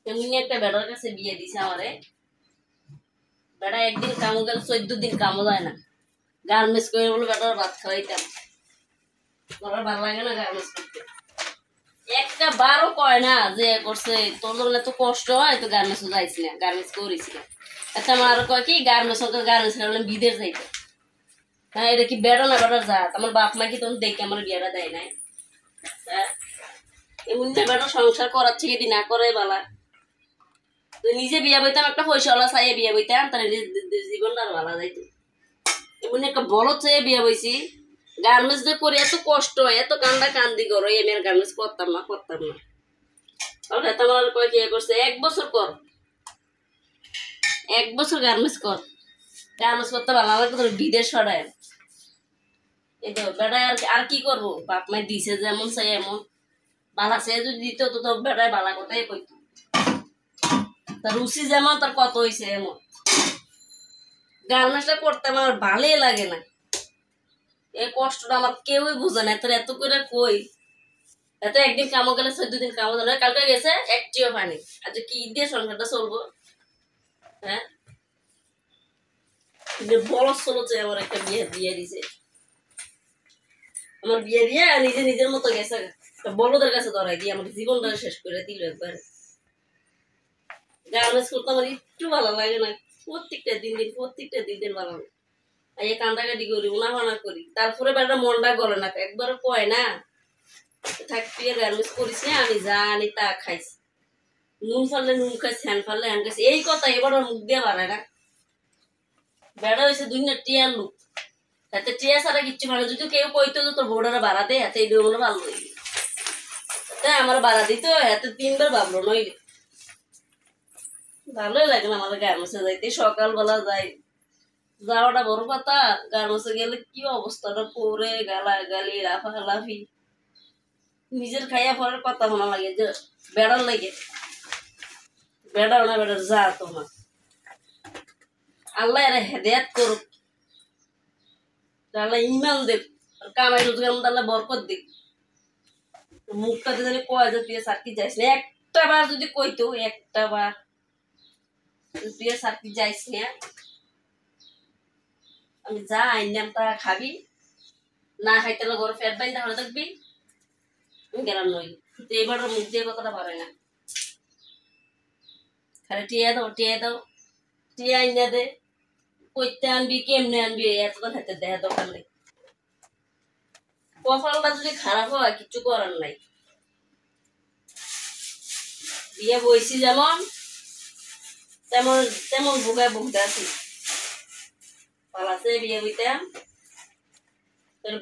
তেমনি একটা বেটার কাছে বিয়ে দিছে আমারে। বেটা একদিন কামো গেল, 14 দিন কামো যায় না। গার্মেন্টস করে বলে বেটার ভাত খাওয়াইতাম। তোর ভালো লাগে না গার্মেন্টস করতে? একটা বারও কয় না যে করছে তোর জন্য এত কষ্ট হয় তো গার্মেন্টস যাইছি না, গার্মেন্টস করিস না। একটা আমার আরো কয় কি গার্মেন্টস বিদেশ যাইতে। হ্যাঁ, এটা কি বেড়া না বেটার জাত? আমার বাপ মা কি তখন দেখে আমার বিয়েটা দেয় নাই? হ্যাঁ, এমন বেটা সংসার করার থেকে দি না করে বালা। তো নিজে বিয়া বইতাম, একটা পয়সাওয়ালা চাইয়ে বিয়া বইতাম, তার জীবনটা আর ভালো যাইতো। এমন একটা বলদ চাইয়ে বিয়া বইছি। গার্মেন্টস যে করে এত কষ্ট, এত কান্দা কান্দি করো, আমি আর গার্মেন্টস করতাম না। তোমার কয় কি করছে, 1 বছর কর, 1 বছর গার্মেন্টস কর। গার্মেন্টস করতে ভালো লাগে তোর বিদেশ সরায়। এই তো বেড়ায় আর কি করবো, বাপ মাই দিছে যেমন চাই এমন। বালা চাই যদি দিত তো তোর বেড়ায় বালা কথাই কইতো। তার রুচি যেমন তার কত হয়েছে এমন। গার্মেন্টসটা করতে আমার ভালোই লাগে না। এই কষ্টটা আমার কেউই বুঝে না। তোর এত করে কই, এত একদিন কামো গেলে 14 দিন কামো গেলে, কালকে গেছে একটিও পানি। আজ কি দিয়ে সংসারটা চলবো? হ্যাঁ, বলদ চলছে আমার একটা বিয়ে দিয়ে দিছে। আমার বিয়ে দিয়ে নিজে নিজের মতো গেছে, বলদের কাছে ধরাই দিয়ে আমার জীবনটা শেষ করে দিল একবারে। গার্মেন্টস করতে আমার একটু ভালো লাগে না। প্রত্যেকটা দিন ভালো লাগে। এই কান্দাকাটি করি, উনাফানা করি, তারপরে বেটা মনটা গলে না, একবার কয় না থাকতে গার্মেন্টস করিস না, আমি জানি তা খাইছি। নুন ফাললে নুন খাইছি, হ্যান ফাললে হ্যান খাইছি, এই কথা এবার ওর মুখ দিয়ে বাড়ায় না। বেড়া হয়েছে 2 না টিয়ার লোক, তাতে টিয়া ছাড়া কিচ্ছু মানে। যদি কেউ কইতো যে তোর বোর্ডারে বাড়া দে, হাতে এই দুগুলো ভালো লাগে। তাই আমার বাড়া দিত, হাতে 3 বার ভাবলো নইলে। ভালোই লাগে না আমাদের গার্মেন্টসে যাইতে। সকালবেলা যাই, যাওয়াটা বড় কথা। গার্মেন্টসে গেলে কি অবস্থাটা পরে গালাগালি লাফালাফি, নিজের খাইয়া পরের কথা শোনা লাগে যে বেড়ার লাগে। বেড়াও না বেড়ার যা তোমার, আল্লাহ এরা হেদায়াত করুক, আল্লাহ ইমান দেব, কামাই রোজগার মধ্যে আল্লাহ বরকত দিক। মুখটাতে যদি কয় যে তুই সার্কি যাইস না, একটা বার যদি কইতো, একটা বার তুই সার্কি যাইস না, আমি যা আইনাম তা খাবি, না খাইতে ঘরে ফেট বাইন তাহলে থাকবি, আমি গেলাম নই। কিন্তু এবার মুখ দিয়ে কথাটা পারে না, খালি টিয়া দাও টিয়া আইনা দে, কইতে আনবি কেমনে আনবি এতটা খাইতে দেয় দরকার নেই। কপালটা যদি খারাপ হয় কিছু করার নাই। বিয়ে বইছি যেমন তেমন তেমন ভোগায় ভুগতে আছি। পালাতে বিয়ে বইতাম,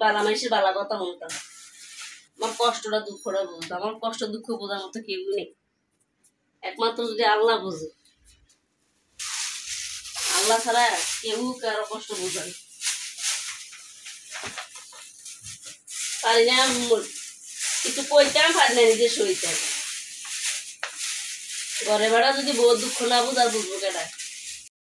বালা মানুষের বালা কথা শুনতাম, আমার কষ্টটা দুঃখটা বুঝতাম। আমার কষ্ট দুঃখ বোঝার মতো কেউ নেই, একমাত্র যদি আল্লাহ বুঝে। আল্লাহ ছাড়া কেউ কারো কষ্ট বোঝায় পারি না। কিছু কইতাম পারি না, নিজে সইতাম। ঘরে ভাড়া যদি বউ দুঃখ না বুঝার বুঝবো কেটা।